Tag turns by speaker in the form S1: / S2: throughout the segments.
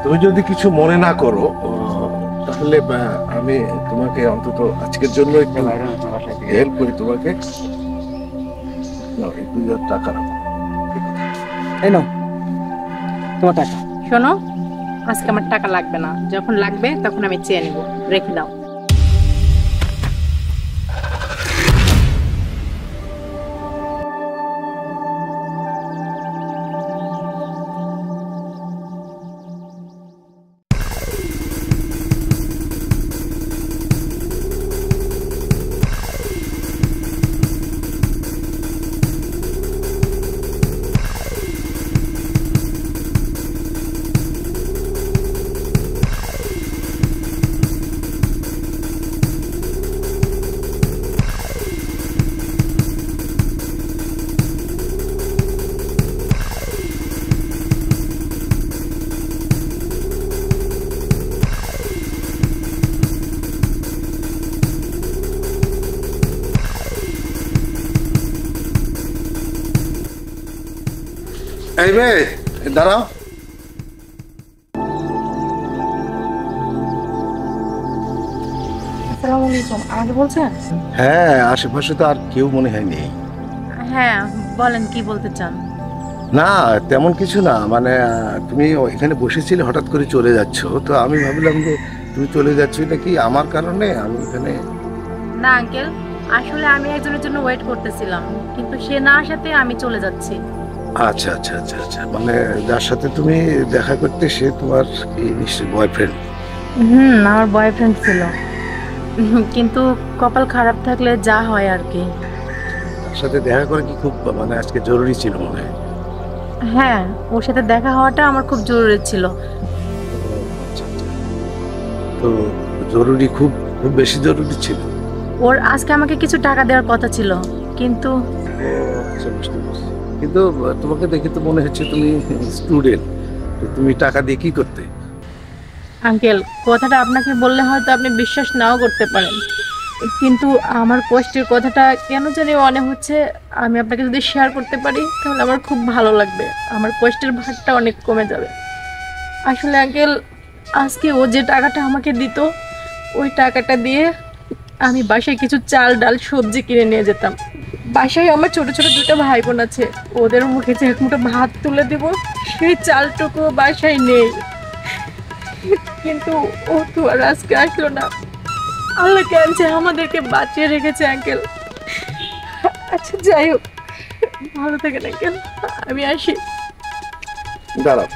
S1: তুমি যদি কিছু মনে না করো তাহলে আমি তোমাকে অন্তত আজকের জন্য একটু হেল্প করি তোমাকে। নাও, এই 2000 টাকা রাখো।
S2: এই নাও তোমার টাকা।
S3: শোনো, আজকে আমার টাকা লাগবে না, যখন লাগবে তখন আমি চেয়ে নেব, রেখে দাও।
S1: এই মেয়ে, দাঁড়াও।
S3: আসসালামু আলাইকুম, আমাকে বলছেন?
S1: হ্যাঁ, আশেপাশে তো আর কেউ মনে হয় নেই।
S3: হ্যাঁ বলেন, কি বলতে চান?
S1: না তেমন কিছু না, মানে তুমি এখানে বসেছিলে, হঠাৎ করে চলে যাচ্ছ, তো আমি ভাবলাম যে তুমি চলে যাচ্ছ এটা কি আমার কারণে আমি এখানে।
S3: না আঙ্কেল, আসলে আমি একজনের জন্য ওয়েট করতেছিলাম, কিন্তু সে না আসাতে আমি চলে যাচ্ছি।
S1: আচ্ছা আচ্ছা আচ্ছা আচ্ছা, মানে যার সাথে তুমি দেখা করতে সে তোমার নিশ্চয়ই বয়ফ্রেন্ড?
S3: আমার বয়ফ্রেন্ড ছিল, কিন্তু কপাল খারাপ থাকলে যা হয় আর কি।
S1: তার সাথে দেখা করে কি খুব মানে আজকে জরুরি ছিল মনে হয়?
S3: হ্যাঁ, ওর সাথে দেখা হওয়াটা আমার খুব জরুরি ছিল।
S1: আচ্ছা আচ্ছা, তো জরুরি, খুব খুব বেশি জরুরি ছিল?
S3: ওর আজকে আমাকে কিছু টাকা দেওয়ার কথা ছিল, কিন্তু
S1: আচ্ছা, বুঝতে পারছি। কিন্তু তোমাকে দেখে তো মনে হচ্ছে তুমি স্টুডেন্ট, তো তুমি টাকা দিয়ে কি করতে?
S3: আঙ্কেল, কথাটা আপনাকে বললে হয়তো আপনি বিশ্বাস নাও করতে পারেন, কিন্তু আমার কষ্টের কথাটা কেন জানি মনে হচ্ছে আমি আপনাকে যদি শেয়ার করতে পারি তাহলে আমার খুব ভালো লাগবে, আমার কষ্টের ভারটা অনেক কমে যাবে। আসলে আঙ্কেল, আজকে ও যে টাকাটা আমাকে দিত, ওই টাকাটা দিয়ে আমি বাসায় কিছু চাল ডাল সবজি কিনে নিয়ে যেতাম। বাসায় আমার ছোট ছোট দুটো ভাই বোন আছে, ওদের মুখে যে এক মুঠো ভাত তুলে দেব সেই চালটুকু বাসায় নেই, কিন্তু ও তো আর আজকে আসলো না। আল্লাহ কেন যে আমাদেরকে বাঁচিয়ে রেখেছে আঙ্কেল। আচ্ছা যাই হোক, ভালো থাকেন আঙ্কেল, আমি আসি।
S1: দাঁড়াও,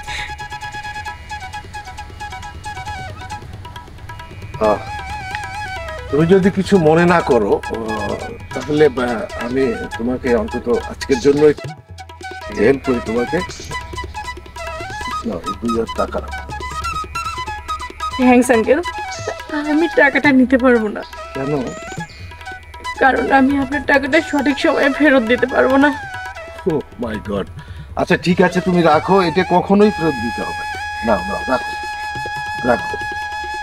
S1: তুমি যদি কিছু মনে না করো তাহলে আমি তোমাকে অন্তত আজকের জন্য হেল্প করি তোমাকে। নাও, এই 2000 টাকা রাখো।
S3: থ্যাংকস আঙ্কেল, আমি টাকাটা নিতে পারবো না।
S1: কেন?
S3: কারণ আমি আপনার টাকাটা সঠিক সময়ে ফেরত দিতে পারবো না।
S1: ও মাই গড, আচ্ছা ঠিক আছে, তুমি রাখো, এটা কখনোই ফেরত দিতে হবে। নাও নাও, রাখো রাখো,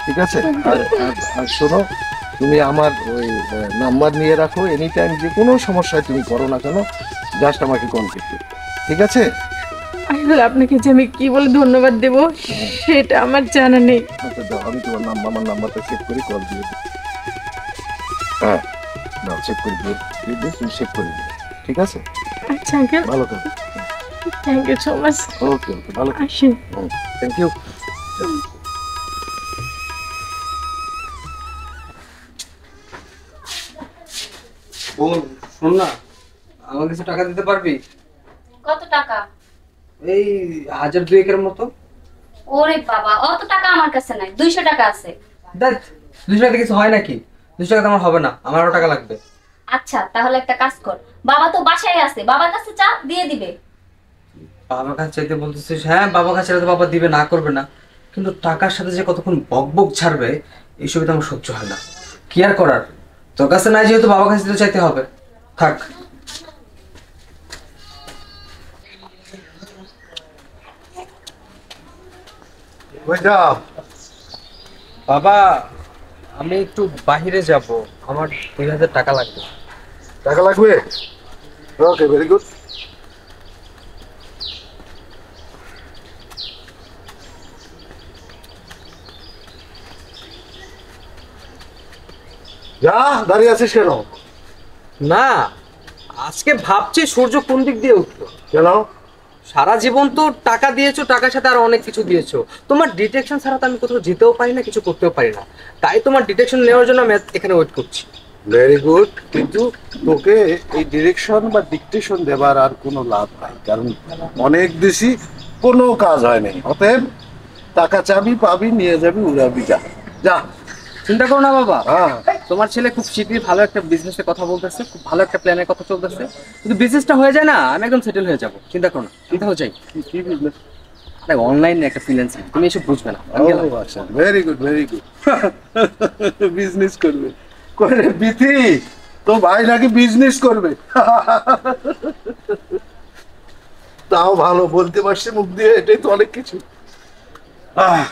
S1: ঠিক আছে। আর শোনো, তুমি আমার ওই নাম্বার নিয়ে রাখো, এনি টাইম যে কোনো সমস্যায় তুমি করো না কেন, জাস্ট আমাকে কন্ট্যাক্ট করো, ঠিক আছে?
S3: আসলে আপনাকে যে আমি কি বলে ধন্যবাদ দেব সেটা আমার জানা নেই।
S1: আচ্ছা দাও, আমি তোমার আমার নাম্বারটা সেভ করে কল দিয়ে দেবো। হ্যাঁ দাও, চেক করে দিয়ে তুমি সেভ করে দিও, ঠিক আছে?
S3: আচ্ছা আঙ্কেল,
S1: ভালো থাকো।
S3: Thank you so much.
S1: Okay okay, ভালো থাকো।
S3: আসি।
S1: Thank you.
S2: বোন শোন না, আমার কিছু টাকা দিতে পারবি?
S4: কত টাকা?
S2: এই 1000-2000 মতো।
S4: ওরে বাবা, অত টাকা আমার কাছে নাই, 200 টাকা আছে।
S2: দেখ, 200 টাকা কিছু হয় নাকি? 200 টাকা তো আমার হবে না, আমার আরো টাকা লাগবে।
S4: আচ্ছা তাহলে একটা কাজ কর, বাবা তো বাসায় আছে, বাবার কাছে চা, দিয়ে দিবে।
S2: বাবার কাছে চাইতে বলতেছিস? হ্যাঁ, বাবার কাছে চাইলে তো বাবা দিবে, না করবে না, কিন্তু টাকার সাথে যে কতক্ষণ বক বক ছাড়বে এইসবই তো আমার সহ্য হয় না। কি আর করার, তোর কাছে নাই যেহেতু বাবার কাছে তো চাইতে হবে, থাক। বাবা, আমি একটু বাহিরে যাব, আমার 2000 টাকা লাগবে।
S1: টাকা লাগবে? ওকে, ভেরি গুড। যা, দাঁড়িয়ে আছিস কেন?
S2: না, আজকে ভাবছি সূর্য কোন দিক দিয়ে উঠলো।
S1: কেন?
S2: সারা জীবন তো টাকা দিয়েছো, টাকার সাথে আর অনেক কিছু দিয়েছো। তোমার ডিটেকশন ছাড়া তো আমি কোথাও যেতেও পারি না, কিছু করতেও পারি না। তাই তোমার ডিটেকশন নেওয়ার জন্য আমি এখানে ওয়েট করছি।
S1: ভেরি গুড, কিন্তু তোকে এই ডিরেকশন বা ডিকটেশন দেবার আর কোনো লাভ নাই, কারণ অনেক বেশি কোনো কাজ হয় নাই। অতএব টাকা চাবি, পাবি, নিয়ে যাবি, উড়াবি। যা যা।
S2: চিন্তা করো না বাবা,
S1: হ্যাঁ,
S2: তোমার ছেলে খুব শীঘ্রই ভালো একটা বিজনেসের কথা বলতেছে, খুব ভালো একটা প্ল্যানের কথা চলতেছে। যদি বিজনেসটা হয়ে যায় না, আমি একদম সেটেল হয়ে যাবো। চিন্তা করো না, চিন্তা হয়ে যাই।
S1: কি বিজনেস?
S2: দেখ, অনলাইনে একটা ফ্রিল্যান্সিং, তুমি এসব বুঝবে না। আমি গেলাম।
S1: আচ্ছা, very good, very good. Business করবে করে বিথি, তো ভাই নাকি বিজনেস করবে। তাও ভালো, বলতে পারছে মুখ দিয়ে, এটাই তো অনেক কিছু। আহ,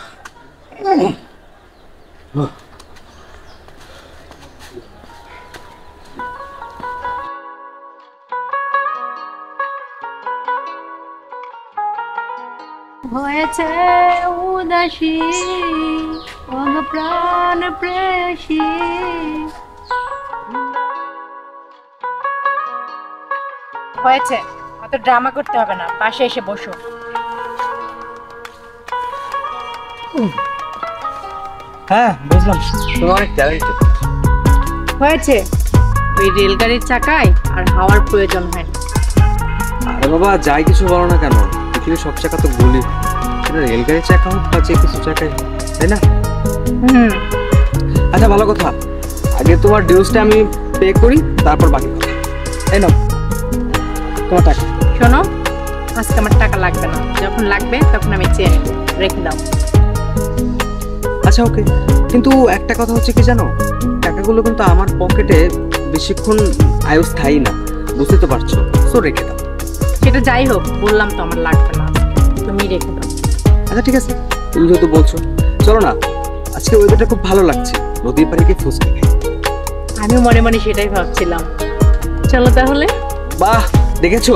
S3: হয়েছে উদাসী অঙ্গ প্রাণ প্রেয়সী। হয়েছে, অত ড্রামা করতে হবে না, পাশে এসে বসো।
S2: হ্যাঁ, বুঝলাম, তুমি অনেক ট্যালেন্টেড।
S3: হয়েছে, ওই রেলগাড়ির চাকায় আর হাওয়ার প্রয়োজন হয় না।
S2: আরে বাবা, যাই কিছু বলো না কেন, পৃথিবীর সব চাকা তো গলি। সেটা রেলগাড়ির চাকা হোক বা যে কিছু চাকাই হোক, তাই না? আচ্ছা, ভালো কথা, আগে তোমার ডিউসটা আমি পে করি, তারপর বাকি কথা। তাই না? তোমার টাকা।
S3: শোনো, আজকে আমার টাকা লাগবে না, যখন লাগবে তখন আমি চেয়ে নেব, রেখে দাও।
S2: আচ্ছা, ওকে, কিন্তু একটা কথা হচ্ছে কি জানো, টাকাগুলো কিন্তু আমার পকেটে বেশিক্ষণ আয়ুস্থায়ী না, বুঝতে তো পারছো, সো রেখে দাও।
S3: সেটা যাই হোক, বললাম তো আমার লাগবে না, তুমি রেখে দাও।
S2: আচ্ছা, ঠিক আছে, তুমি যেহেতু বলছো, চলো না, আজকে ওয়েদারটা খুব ভালো লাগছে, নদীর পাড়ে গিয়ে ফুচকা খাই।
S3: আমি মনে মনে সেটাই ভাবছিলাম। চলো তাহলে।
S2: বাহ, দেখেছো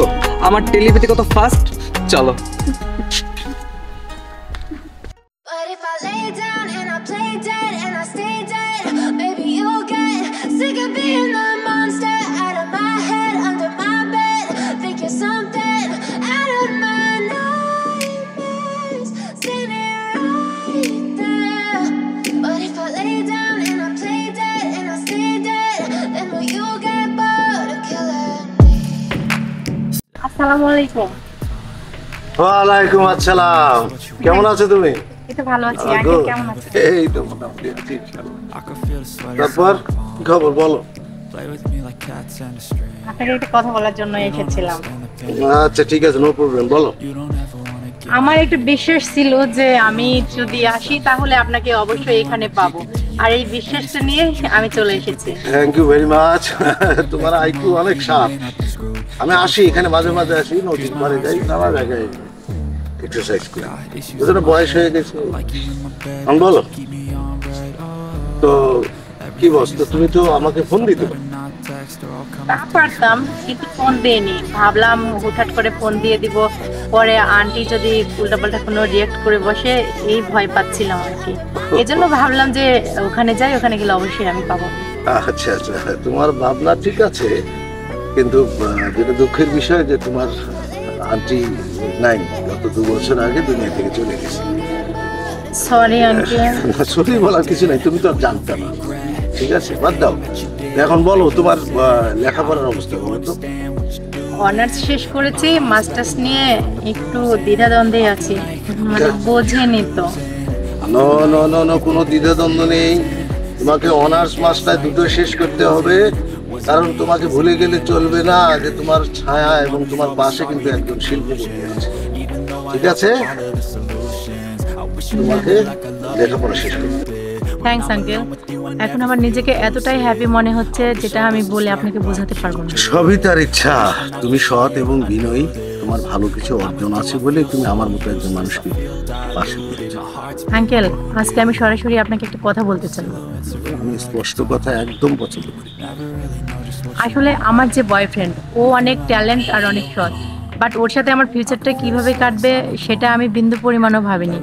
S2: আমার টেলিপ্যাথি কত ফাস্ট। চলো।
S5: But if I lay down and I play dead and I stay dead, maybe you'll get sick of being the monster out of my head, under my bed. Think you're something out of my nightmares, standing right there. But if I lay down and I play dead and I stay dead, then will you get bored of killing me?
S3: আসসালামু আলাইকুম।
S1: ওয়ালাইকুম আসসালাম। কেমন আছো তুমি?
S3: এই তো ভালো আছি, আঙ্কেল কেমন আছেন?
S1: এই তো মোটামুটি আছি, ইনশাআল্লাহ। তারপর কি খবর বলো?
S3: আপনাকে একটা কথা বলার জন্য এসেছিলাম।
S1: আচ্ছা, ঠিক আছে, নো প্রবলেম, বলো।
S3: আমার একটু বিশ্বাস ছিল যে আমি যদি আসি তাহলে আপনাকে অবশ্যই এখানে পাবো, আর এই বিশ্বাসটা নিয়ে আমি চলে এসেছি।
S1: Thank you very much. তোমার আইকিউ অনেক শার্প। আমি আসি এখানে, মাঝে মাঝে আসি, নদীর পাড়ে যাই, নানা জায়গায় এক্সারসাইজ করি। ওদের বয়স হয়ে গেছে। বলো তো, কি বলছো? তুমি তো আমাকে ফোন দিতে পারো।
S3: তা পারতাম, কিন্তু ফোন দিইনি। ভাবলাম হুটহাট করে ফোন দিয়ে দিব, পরে আন্টি যদি উল্টাপাল্টা কোনো রিয়েক্ট করে বসে, এই ভয় পাচ্ছিলাম আর কি। এই জন্য ভাবলাম যে ওখানে যাই, ওখানে গেলে অবশ্যই আমি পাবো।
S1: আচ্ছা আচ্ছা, তোমার ভাবনা ঠিক আছে, কিন্তু যেটা দুঃখের বিষয় যে তোমার আন্টি নাই, গত 2 বছর আগে দুনিয়া থেকে চলে গেছে।
S3: Sorry aunty.
S1: সরি বলার কিছু নাই, তুমি তো আর জানতে না। ঠিক আছে, বাদ দাও। এখন বলো তোমার লেখাপড়ার অবস্থা বলো তো।
S3: অনার্স শেষ করেছি, মাস্টার্স নিয়ে একটু দ্বিধাদ্বন্দ্বে আছি, মানে বোঝেনি তো।
S1: নো নো নো নো, কোনো দ্বিধাদ্বন্দ্ব নেই। তোমাকে অনার্স মাস্টার দুটো শেষ করতে হবে, কারণ তোমাকে ভুলে গেলে চলবে না যে তোমার ছায়া এবং তোমার পাশে কিন্তু একজন শিল্পপতি আছে। ঠিক আছে, তোমাকে লেখাপড়া শেষ করতে হবে।
S3: Thanks uncle. এখন আমার নিজেকে এতটাই হ্যাপি মনে হচ্ছে, যেটা আমি বলে আপনাকে বোঝাতে পারবো না।
S1: সবই তার ইচ্ছা। তুমি সৎ এবং বিনয়ী, তোমার ভালো কিছু অর্জন আছে বলে তুমি আমার মতো একজন মানুষকে পাশে পেয়েছো।
S3: আঙ্কেল, আজকে আমি সরাসরি আপনাকে একটা কথা বলতে চাই।
S1: আমি স্পষ্ট কথা একদম পছন্দ করি।
S3: আসলে আমার যে বয়ফ্রেন্ড, ও অনেক ট্যালেন্ট আর অনেক সৎ, বাট ওর সাথে আমার ফিউচারটা কিভাবে কাটবে সেটা আমি বিন্দু পরিমাণও ভাবিনি।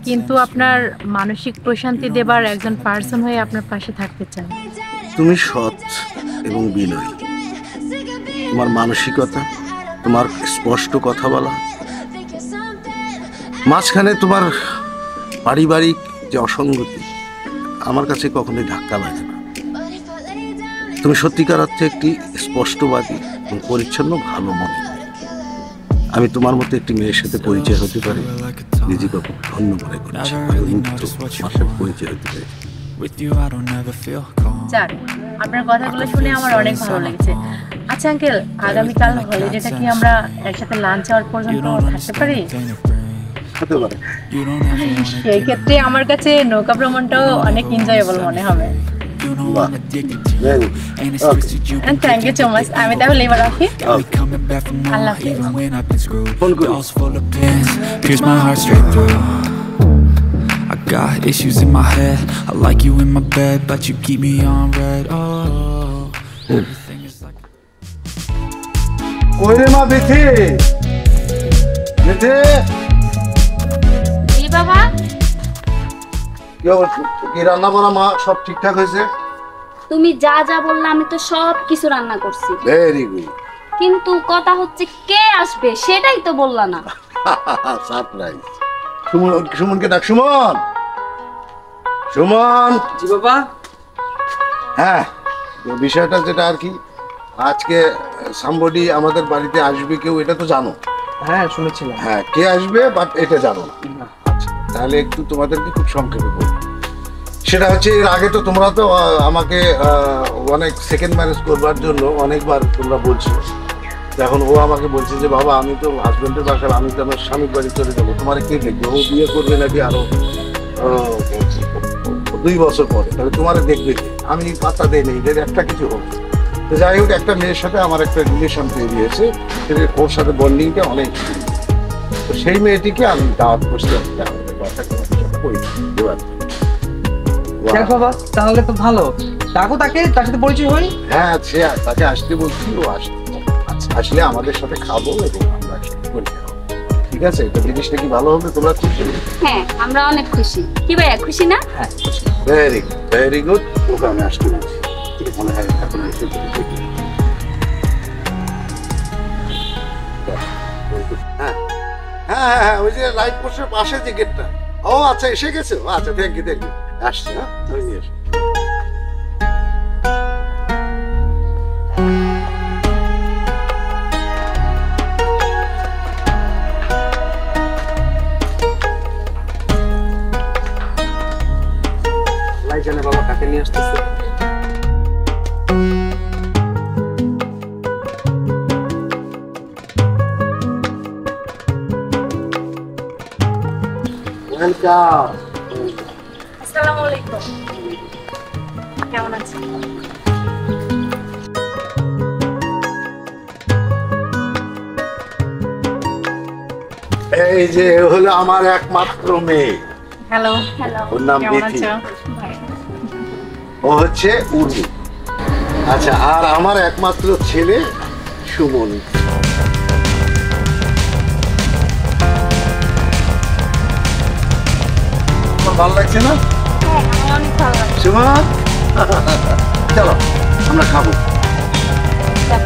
S3: কিন্তু আপনার মানসিক প্রশান্তি দেবার একজন পার্সন হয়ে আপনার পাশে থাকতে চাই।
S1: তুমি সৎ এবং বিনয়ী, তোমার মানসিকতা, তোমার স্পষ্ট কথা বলা, মাঝখানে তোমার পারিবারিক যে অসঙ্গতি আমার কাছে কখনোই ধাক্কা লাগে না। তুমি সত্যিকার অর্থে একটি স্পষ্টবাদী এবং পরিচ্ছন্ন ভালো মনে। আমি তোমার মতো একটি মেয়ের সাথে পরিচয় হতে পারি নিজেকে খুব ধন্য মনে করছি। পরিচয় হতে পারি।
S3: যাক, আপনার কথাগুলো শুনে আমার অনেক ভালো লেগেছে। আচ্ছা আঙ্কেল, আগামীকাল হলিডেটা কি আমরা একসাথে লাঞ্চ আওয়ার পর্যন্ত থাকতে পারি?
S1: হতে পারে।
S3: সেই ক্ষেত্রে আমার কাছে নৌকা ভ্রমণটাও অনেক এনজয়েবল মনে হবে। Thank you so much. আমি তাহলে এবার রাখি। আল্লাহ হাফেজ।
S1: ফোন করি।
S6: Pierce my heart straight through. I got issues in my head. I like you in my bed, but you keep me on red. Oh, everything is like.
S1: কই রে মা বেথে? বেথে?
S4: জি বাবা।
S1: কি রান্না বান্না মা সব ঠিকঠাক হয়েছে?
S4: তুমি যা যা বললে আমি তো সব কিছু রান্না করছি,
S1: ভেরি গুড।
S4: কিন্তু কথা হচ্ছে কে আসবে সেটাই তো বললা না।
S1: সারপ্রাইজ। সুমনকে ডাক। সুমন, সুমন।
S2: জি বাবা।
S1: হ্যাঁ, বিষয়টা যেটা আর কি, আজকে সামবডি আমাদের বাড়িতে আসবে কেউ, এটা তো জানো?
S2: হ্যাঁ শুনেছিলাম।
S1: হ্যাঁ, কে আসবে বাট এটা জানো না। আচ্ছা, তাহলে একটু তোমাদেরকে খুব সংক্ষেপে বলি। সেটা হচ্ছে, এর আগে তো তোমরা তো আমাকে অনেক সেকেন্ড ম্যারেজ করবার জন্য অনেকবার তোমরা বলছো। এখন ও আমাকে বলছে যে বাবা আমি তো হাজবেন্ডের বাসায়, আমি তো আমার স্বামীর বাড়ি চলে যাবো, তোমার কে দেখবে? ও বিয়ে করবে নাকি আরো 2 বছর পরে, তাহলে তোমার দেখবে কে? আমি পাত্তা দেই নেই, এদের একটা কিছু হোক। তো যাই হোক, একটা মেয়ের সাথে আমার একটা রিলেশন তৈরি হয়েছে, ওর সাথে বন্ডিংটা অনেক। তো সেই মেয়েটিকে আমি দাওয়াত করতে আমাদের বাসায়
S2: দেখ বাবা, তাহলে তো ভালো। ডাকো তাকে, তার সাথে পরিচয় হই।
S1: হ্যাঁ, সে তাকে আসতে বলছি, ও আসলে আমাদের সাথে খাবো এবং আমরা একসাথে পরিচয় হবো। ঠিক আছে? তো জিনিসটা কি ভালো হবে? তোমরা খুশি?
S4: হ্যাঁ, আমরা অনেক খুশি। কি ভাইয়া খুশি না?
S2: হ্যাঁ খুশি।
S1: Very good, very good. Okay আমি আসতে বলছি। মনে হয় এখন এসে হ্যাঁ হ্যাঁ হ্যাঁ, ওই যে লাইট পোস্টের পাশে যে গেটটা। ও আচ্ছা, এসে গেছে। আচ্ছা, থ্যাংক ইউ, থ্যাংক ইউ। আসছি। হ্যাঁ, আমি নিয়ে আসি।
S2: জানে বাবা কাকে নিয়ে আসতেছে।
S1: ওয়েলকাম।
S3: আসসালামু আলাইকুম। কেমন আছেন?
S1: এই যে হলো আমার একমাত্র মেয়ে।
S3: হ্যালো।
S4: হ্যালো।
S1: ওর নাম
S3: কেমন
S1: বিথি।
S3: আছো?
S1: ও হচ্ছে উর্মি। আচ্ছা, আর আমার একমাত্র ছেলে সুমন। ভালো লাগছে না
S4: হ্যাঁ, আমার অনেক ভালো লাগে।
S1: সুমন? চলো আমরা খাবো।
S4: যাক।